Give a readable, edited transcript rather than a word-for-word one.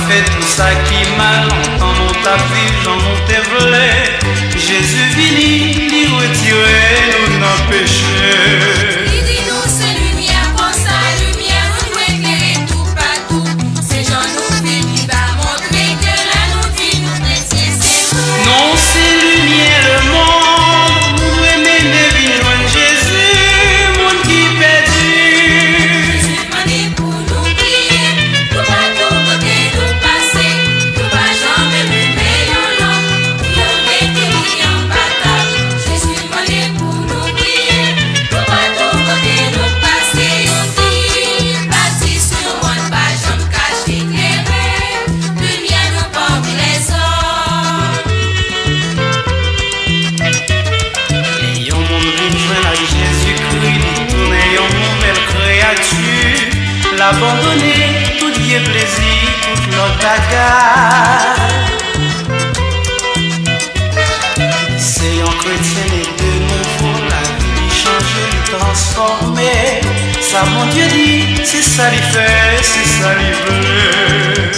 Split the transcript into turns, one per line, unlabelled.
fait tout ça qui mal, en mon tapis, j'en monte volé. Jésus vini, lui retirer nous nos péchés.
Il dit nous c'est lumière, pour sa lumière, nous doit éclairer tout partout. C'est Jean nous qui va montrer que la nous vie nous chrétiens c'est vous.
Non, c'est lumière le monde, nous devons mener vivre Jésus, monde qui perdu.
Jésus m'a dit pour nous prier, nous pas tout côté nous passer, nous pas jamais allumer yon lampe, yon mettez en bataille. Jésus m'a dit pour nous prier, nous pas tout côté nous passer, yon dit, bâti sur moi, pas jamais caché éclairé, lumière nous parmi les hommes.
Et yon monde vient joindre avec Jésus-Christ, il tourne yon nouvelle créature, l'abandonner, tout lié plaisir, toute notre bagarre. C'est un chrétien et de nouveau, la vie changer, lui transformer. Ça mon Dieu dit, c'est ça lui fait, c'est ça lui veut.